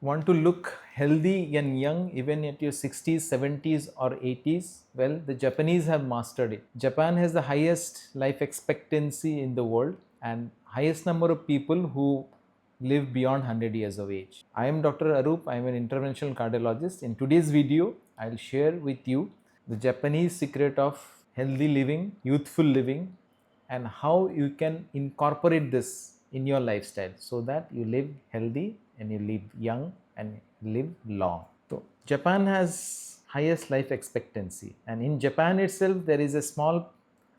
Want to look healthy and young even at your 60s, 70s or 80s? Well, the Japanese have mastered it. Japan has the highest life expectancy in the world and highest number of people who live beyond 100 years of age. I am Dr. Arup. I am an interventional cardiologist. In today's video, I'll share with you the Japanese secret of healthy living, youthful living, and how you can incorporate this in your lifestyle so that you live healthy and you live young and live long. So Japan has highest life expectancy, and in Japan itself there is a small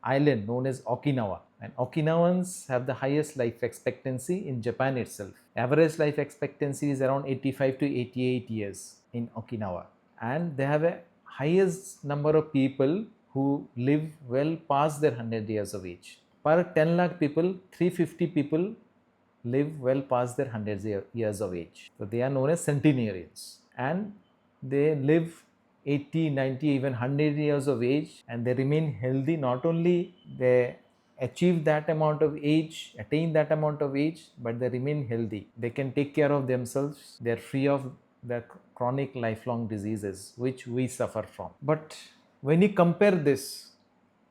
island known as Okinawa, and Okinawans have the highest life expectancy in Japan itself. Average life expectancy is around 85 to 88 years in Okinawa, and they have a highest number of people who live well past their 100 years of age. Per 10 lakh people, 350 people live well past their 100 years of age. So they are known as centenarians, and they live 80, 90, even 100 years of age, and they remain healthy. Not only they achieve that amount of age, attain that amount of age, but they remain healthy. They can take care of themselves. They are free of the chronic lifelong diseases which we suffer from. But when you compare this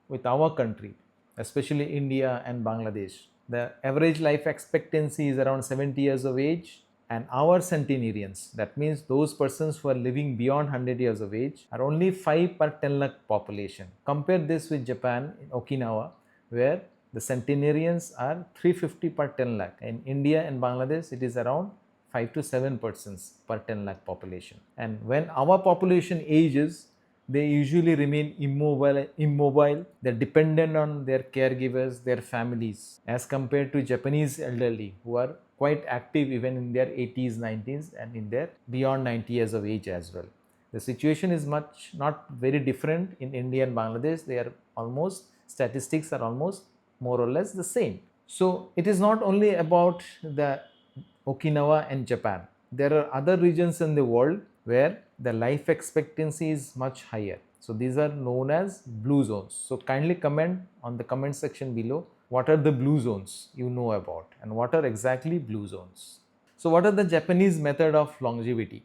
with our country, especially India and Bangladesh, the average life expectancy is around 70 years of age, and our centenarians, that means those persons who are living beyond 100 years of age, are only 5 per 10 lakh population. Compare this with Japan in Okinawa, where the centenarians are 350 per 10 lakh. In India and Bangladesh, it is around 5 to 7 persons per 10 lakh population. And when our population ages, they usually remain immobile. They're dependent on their caregivers, their families, as compared to Japanese elderly who are quite active even in their 80s, 90s, and in their beyond 90 years of age as well. The situation is not very different in India and Bangladesh. They are almost, statistics are almost more or less the same. So it is not only about the Okinawa and Japan. There are other regions in the world where the life expectancy is much higher. So these are known as blue zones. So kindly comment on the comment section below what are the blue zones you know about and what are exactly blue zones. So what are the Japanese method of longevity?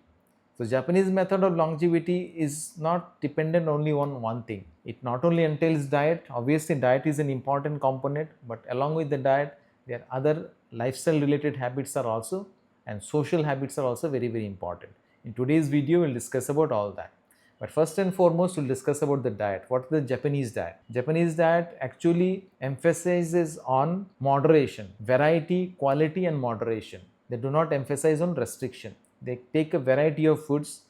So Japanese method of longevity is not dependent only on one thing. It not only entails diet. Obviously diet is an important component, but along with the diet there are other lifestyle related habits are also, and social habits are also very important. In today's video we'll discuss about all that. But first and foremost we'll discuss about the diet. What is the Japanese diet? Japanese diet actually emphasizes on moderation, variety, quality and moderation. They do not emphasize on restriction. They take a variety of foods,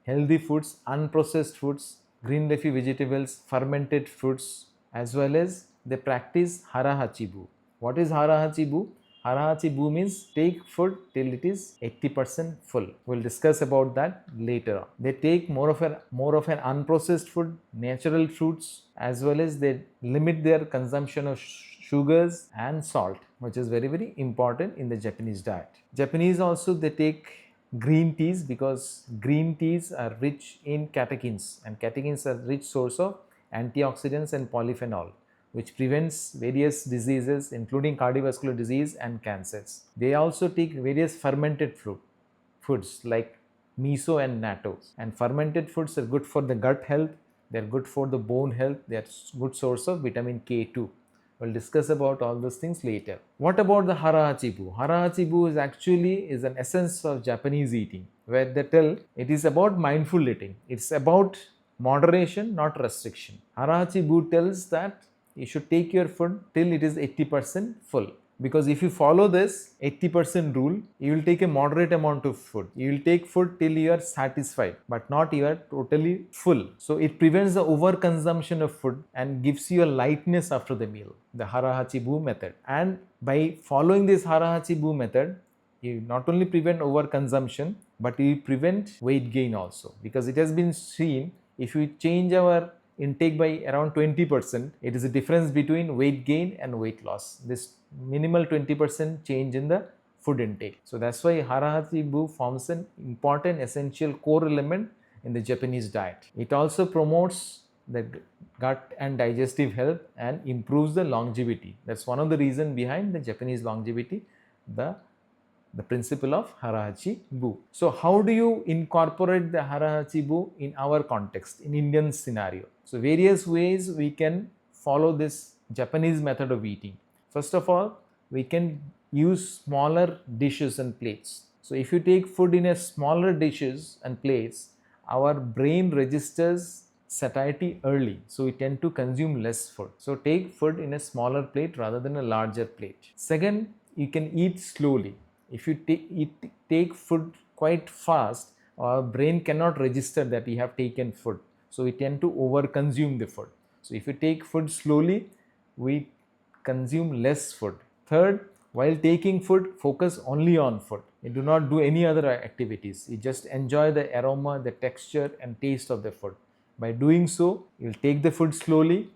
healthy foods, unprocessed foods, green leafy vegetables, fermented foods, as well as they practice hara hachibu. What is hara hachibu? Hara hachibu means take food till it is 80% full. We'll discuss about that later on. They take more of an unprocessed food, natural fruits, as well as they limit their consumption of sugars and salt, which is very important in the Japanese diet. Japanese also they take green teas because green teas are rich in catechins, and catechins are rich source of antioxidants and polyphenol, which prevents various diseases including cardiovascular disease and cancers. They also take various fermented foods like miso and natto, and fermented foods are good for the gut health, they are good for the bone health, they are good source of vitamin K2. We'll discuss about all those things later. What about the hara hachibu? Hara hachibu is an essence of Japanese eating, where they tell it is about mindful eating. It's about moderation, not restriction. Hara hachibu tells that you should take your food till it is 80% full. Because if you follow this 80% rule, you will take a moderate amount of food. You will take food till you are satisfied, but not you are totally full. So it prevents the overconsumption of food and gives you a lightness after the meal, the hara hachibu method. And by following this hara hachibu method, you not only prevent overconsumption, but you prevent weight gain also. Because it has been seen, if we change our intake by around 20%, it is a difference between weight gain and weight loss. This minimal 20% change in the food intake. So that's why hara hachibu forms an important essential core element in the Japanese diet. It also promotes the gut and digestive health and improves the longevity. That's one of the reasons behind the Japanese longevity. The the principle of hara-hachi bu. So how do you incorporate the hara-hachi bu in our context, in Indian scenario? So various ways we can follow this Japanese method of eating. First of all, we can use smaller dishes and plates. So if you take food in a smaller dishes and plates, our brain registers satiety early, so we tend to consume less food. So take food in a smaller plate rather than a larger plate. Second, you can eat slowly. If you take food quite fast, our brain cannot register that you have taken food, so we tend to over consume the food. So if you take food slowly, we consume less food. Third, while taking food, focus only on food. You do not do any other activities. You just enjoy the aroma, the texture and taste of the food. By doing so, you will take the food slowly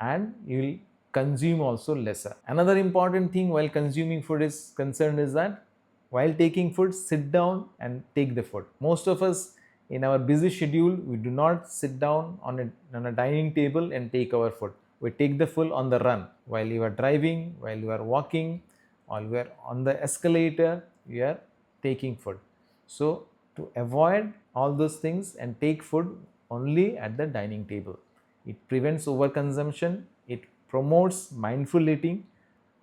and you will consume also lesser. Another important thing while consuming food is concerned is that while taking food, sit down and take the food. Most of us in our busy schedule, we do not sit down on a dining table and take our food. We take the food on the run. While you are driving, while you are walking, while you are on the escalator, you are taking food. So to avoid all those things and take food only at the dining table. It prevents overconsumption, it promotes mindful eating,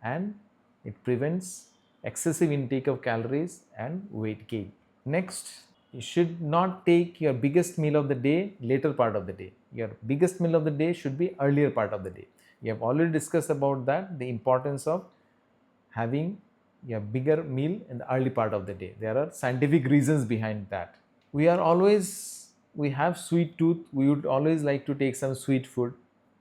and it prevents excessive intake of calories and weight gain. Next, you should not take your biggest meal of the day later part of the day. Your biggest meal of the day should be earlier part of the day. We have already discussed about that, the importance of having a bigger meal in the early part of the day. There are scientific reasons behind that. We have sweet tooth. We would always like to take some sweet food.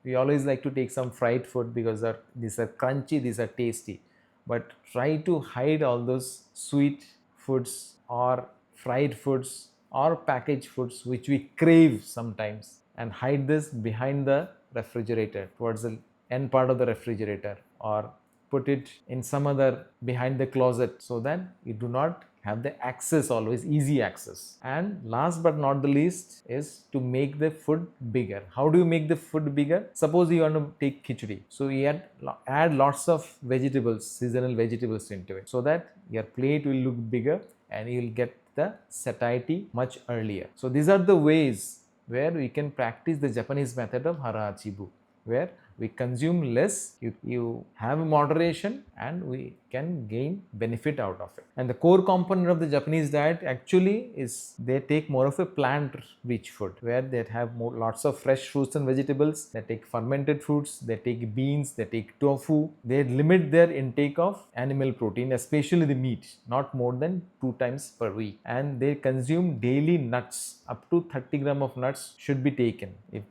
We always like to take some fried food because these are crunchy, these are tasty. But try to hide all those sweet foods or fried foods or packaged foods which we crave sometimes, and hide this behind the refrigerator, towards the end part of the refrigerator, or put it in some other behind the closet, so that you do not have the access, always easy access. And last but not the least is to make the food bigger. How do you make the food bigger? Suppose you want to take khichdi, so you add lots of vegetables, seasonal vegetables into it, so that your plate will look bigger and you will get the satiety much earlier. So these are the ways where we can practice the Japanese method of hara-hachi-bu, where we consume less, you have moderation, and we can gain benefit out of it. And the core component of the Japanese diet actually is they take more of a plant rich food, where they have lots of fresh fruits and vegetables, they take fermented foods, they take beans, they take tofu. They limit their intake of animal protein, especially the meat, not more than 2 times per week. And they consume daily nuts. Up to 30 grams of nuts should be taken. If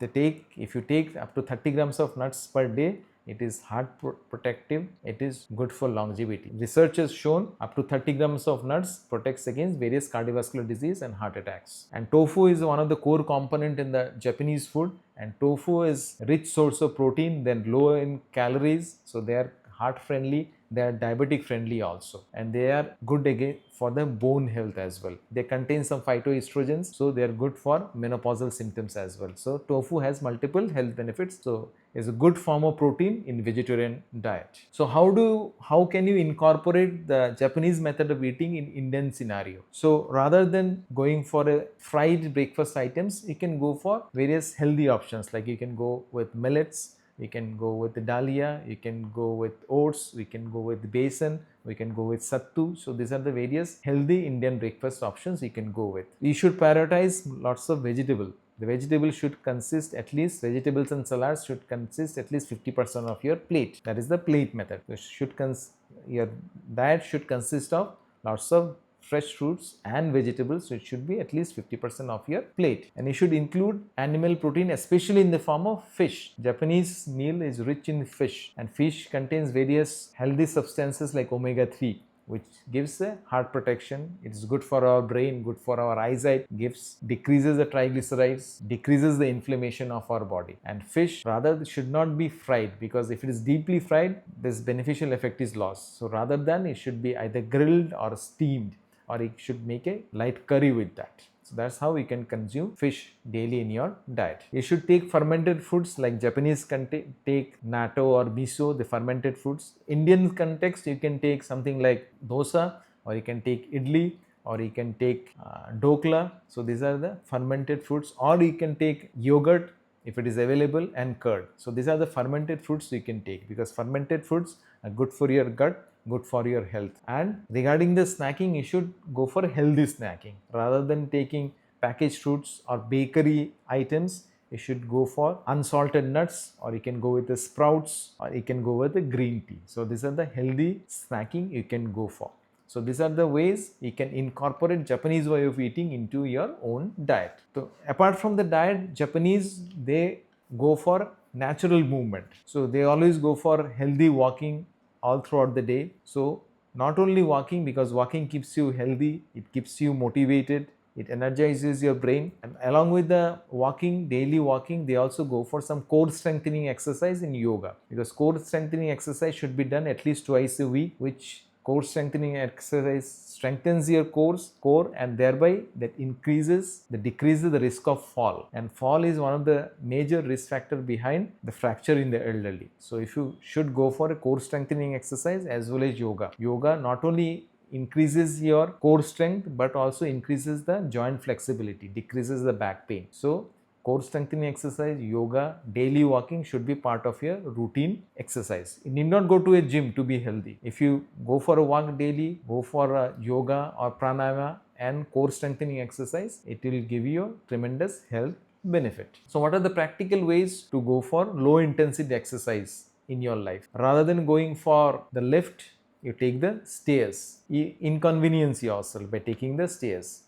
you take up to 30 grams of nuts per day, it is heart protective, it is good for longevity. Research has shown up to 30 grams of nuts protects against various cardiovascular disease and heart attacks. And tofu is one of the core component in the Japanese food, and tofu is rich source of protein, then low in calories, so they are heart friendly, they are diabetic friendly also, and they are good again for the bone health as well. They contain some phytoestrogens, so they are good for menopausal symptoms as well. So tofu has multiple health benefits, so is a good form of protein in vegetarian diet. So how can you incorporate the Japanese method of eating in Indian scenario? So rather than going for a fried breakfast items, you can go for various healthy options, like you can go with millets, you can go with the dalia, you can go with oats, we can go with besan, we can go with sattu. So these are the various healthy Indian breakfast options you can go with. You should prioritize lots of vegetable. The vegetable should consist at least, vegetables and salads should consist at least 50% of your plate. That is the plate method. Your diet should consist of lots of fresh fruits and vegetables, so it should be at least 50% of your plate. And you should include animal protein, especially in the form of fish. Japanese meal is rich in fish, and fish contains various healthy substances like omega-3, which gives a heart protection. It is good for our brain, good for our eyesight, decreases the triglycerides, decreases the inflammation of our body. And fish rather should not be fried, because if it is deeply fried, this beneficial effect is lost. So rather than, it should be either grilled or steamed, or you should make a light curry with that. So that's how you can consume fish daily in your diet. You should take fermented foods, like Japanese take natto or miso, the fermented foods. Indian context, you can take something like dosa or you can take idli, or you can take dokla. So these are the fermented fruits, or you can take yogurt if it is available, and curd. So these are the fermented fruits you can take, because fermented fruits are good for your gut, good for your health. And regarding the snacking, you should go for healthy snacking rather than taking packaged fruits or bakery items. You should go for unsalted nuts, or you can go with the sprouts, or you can go with the green tea. So these are the healthy snacking you can go for. So these are the ways you can incorporate Japanese way of eating into your own diet. So apart from the diet, Japanese, they go for natural movement. So they always go for healthy walking all throughout the day. So not only walking, because walking keeps you healthy, it keeps you motivated, it energizes your brain, and along with the walking, daily walking, they also go for some core strengthening exercise in yoga, because core strengthening exercise should be done at least twice a week, which core strengthening exercise strengthens your core, and thereby that decreases the risk of fall. And fall is one of the major risk factor behind the fracture in the elderly. So if you should go for a core strengthening exercise as well as yoga. Yoga not only increases your core strength but also increases the joint flexibility, decreases the back pain. So core strengthening exercise, yoga, daily walking should be part of your routine exercise. You need not go to a gym to be healthy. If you go for a walk daily, go for a yoga or pranayama and core strengthening exercise, it will give you tremendous health benefit. So what are the practical ways to go for low intensity exercise in your life? Rather than going for the lift, you take the stairs. You inconvenience yourself by taking the stairs.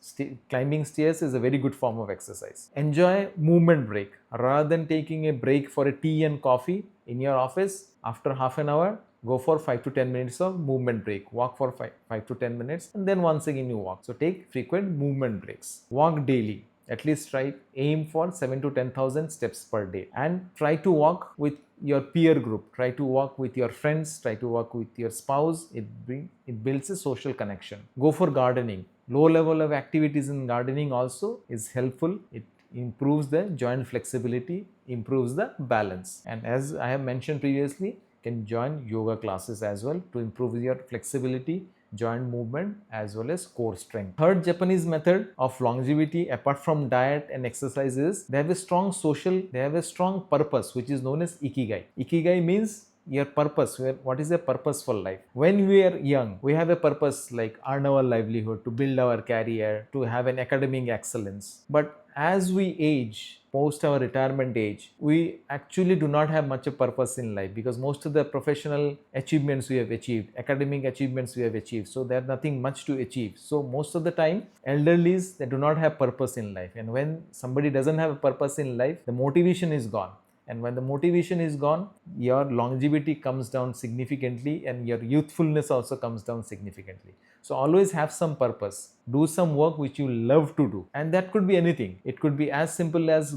Climbing stairs is a very good form of exercise. Enjoy movement break. Rather than taking a break for a tea and coffee in your office, after half an hour, go for 5 to 10 minutes of movement break. Walk for 5 to 10 minutes, and then once again you walk. So take frequent movement breaks. Walk daily. At least aim for 7 to 10,000 steps per day, and try to walk with your peer group, try to walk with your friends, try to walk with your spouse. It builds a social connection. Go for gardening. Low level of activities in gardening also is helpful. It improves the joint flexibility, improves the balance. And as I have mentioned previously, can join yoga classes as well to improve your flexibility, joint movement as well as core strength. Third Japanese method of longevity, apart from diet and exercise, is they have a strong purpose, which is known as ikigai. Ikigai means your purpose. What is a purposeful life? When we are young, we have a purpose like earn our livelihood, to build our career, to have an academic excellence. But as we age, post our retirement age, we actually do not have much of purpose in life, because most of the professional achievements we have achieved, academic achievements we have achieved, so there's nothing much to achieve. So most of the time, elderlies, they do not have purpose in life. And when somebody doesn't have a purpose in life, the motivation is gone. And when the motivation is gone, your longevity comes down significantly, and your youthfulness also comes down significantly. So always have some purpose. Do some work which you love to do. And that could be anything. It could be as simple as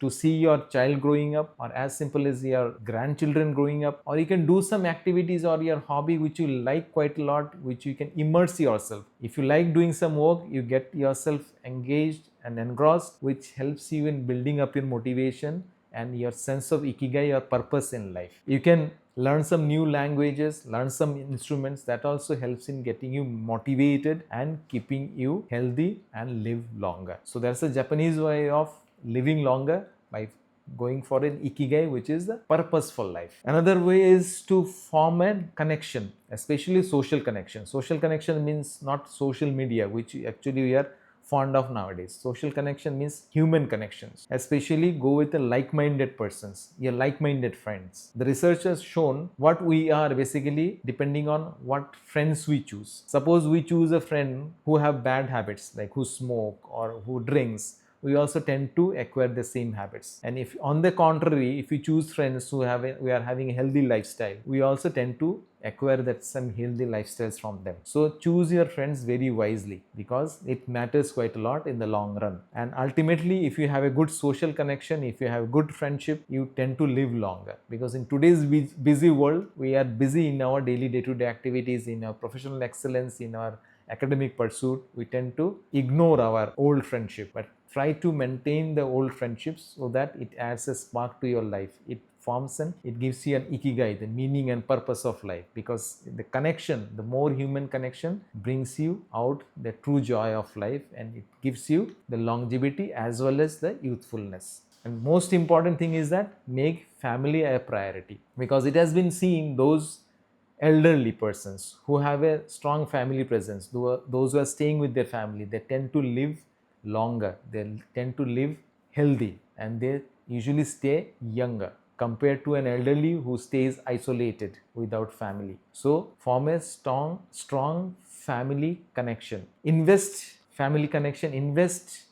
to see your child growing up, or as simple as your grandchildren growing up, or you can do some activities or your hobby which you like quite a lot, which you can immerse yourself. If you like doing some work, you get yourself engaged and engrossed, which helps you in building up your motivation and your sense of ikigai or purpose in life. You can learn some new languages, learn some instruments. That also helps in getting you motivated and keeping you healthy and live longer. So that's a Japanese way of living longer, by going for an ikigai, which is the purposeful life. Another way is to form a connection, especially social connection. Social connection means not social media, which actually we are fond of nowadays. Social connection means human connections. Especially go with the like-minded persons, your like-minded friends. The research has shown what we are basically depending on what friends we choose. Suppose we choose a friend who have bad habits, like who smoke or who drinks, we also tend to acquire the same habits. And if on the contrary, if we choose friends who we are having a healthy lifestyle, we also tend to acquire that some healthy lifestyles from them. So choose your friends very wisely, because it matters quite a lot in the long run. And ultimately, if you have a good social connection, if you have good friendship, you tend to live longer. Because in today's busy world, we are busy in our daily day-to-day activities, in our professional excellence, in our academic pursuit. We tend to ignore our old friendship, but try to maintain the old friendships so that it adds a spark to your life. It forms an, it gives you an ikigai, the meaning and purpose of life, because the connection, the more human connection brings you out the true joy of life, and it gives you the longevity as well as the youthfulness. And most important thing is that make family a priority, because it has been seen those elderly persons who have a strong family presence, those who are staying with their family, they tend to live longer, they tend to live healthy, and they usually stay younger compared to an elderly who stays isolated without family. So form a strong family connection. Invest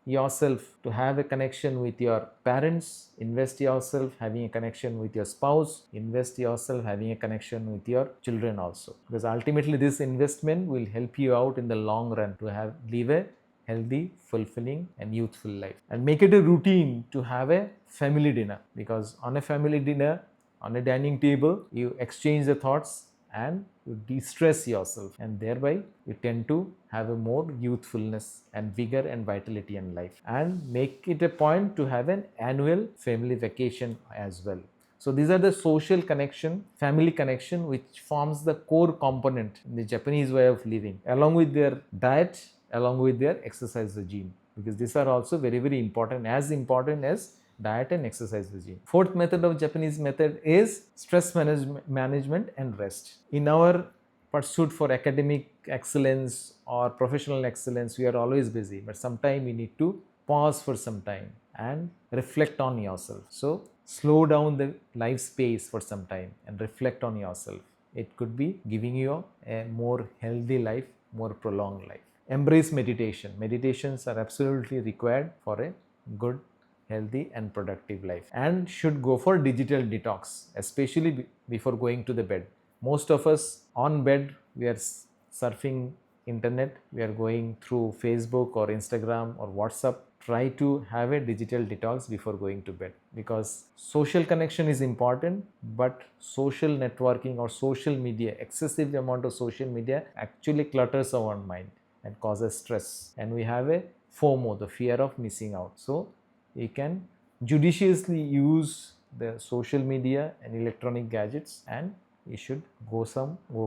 yourself to have a connection with your parents, invest yourself having a connection with your spouse, invest yourself having a connection with your children also, because ultimately this investment will help you out in the long run to live a healthy, fulfilling and youthful life. And make it a routine to have a family dinner, because on a family dinner, on a dining table, you exchange the thoughts and you de-stress yourself, and thereby you tend to have a more youthfulness and vigor and vitality in life. And make it a point to have an annual family vacation as well. So these are the social connection, family connection, which forms the core component in the Japanese way of living, along with their diet, along with their exercise regime, because these are also very, very important, as important as diet and exercise regime. Fourth method of Japanese method is stress management and rest. In our pursuit for academic excellence or professional excellence, we are always busy, but sometimes we need to pause for some time and reflect on yourself. So slow down the life space for some time and reflect on yourself. It could be giving you a more healthy life, more prolonged life. Embrace meditation. Meditations are absolutely required for a good, healthy and productive life, and should go for digital detox, especially before going to the bed. Most of us on bed, we are surfing internet, we are going through Facebook or Instagram or WhatsApp. Try to have a digital detox before going to bed, because social connection is important, but social networking or social media, excessive amount of social media actually clutters our mind and causes stress, and we have a FOMO, the fear of missing out. So you can judiciously use the social media and electronic gadgets, and you should go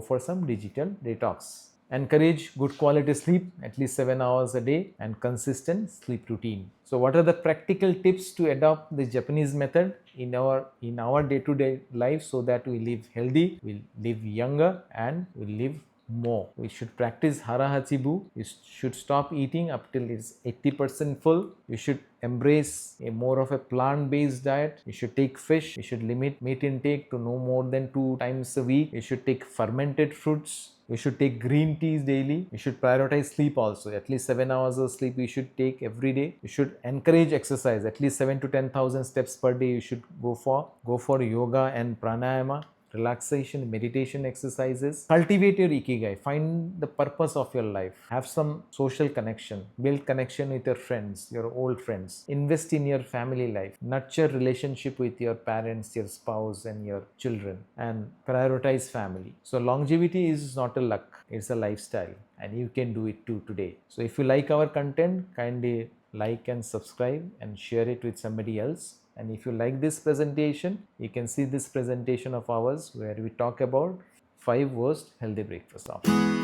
for some digital detox. Encourage good quality sleep, at least 7 hours a day, and consistent sleep routine. So what are the practical tips to adopt the Japanese method in our day-to-day life, so that we live healthy, we live younger, and we live more? We should practice hara hachibu. You should stop eating up till it's 80% full. You should embrace a more of a plant-based diet. You should take fish. You should limit meat intake to no more than 2 times a week. You should take fermented fruits. You should take green teas daily. You should prioritize sleep also. At least 7 hours of sleep you should take every day. You should encourage exercise. At least 7 to 10,000 steps per day you should go for. Go for yoga and pranayama, relaxation, meditation exercises. Cultivate your ikigai. Find the purpose of your life. Have some social connection. Build connection with your friends, your old friends. Invest in your family life. Nurture relationship with your parents, your spouse and your children, and prioritize family. So longevity is not a luck, it's a lifestyle, and you can do it too today. So if you like our content, kindly like and subscribe and share it with somebody else. And if you like this presentation, you can see this presentation of ours where we talk about 5 worst healthy breakfast options.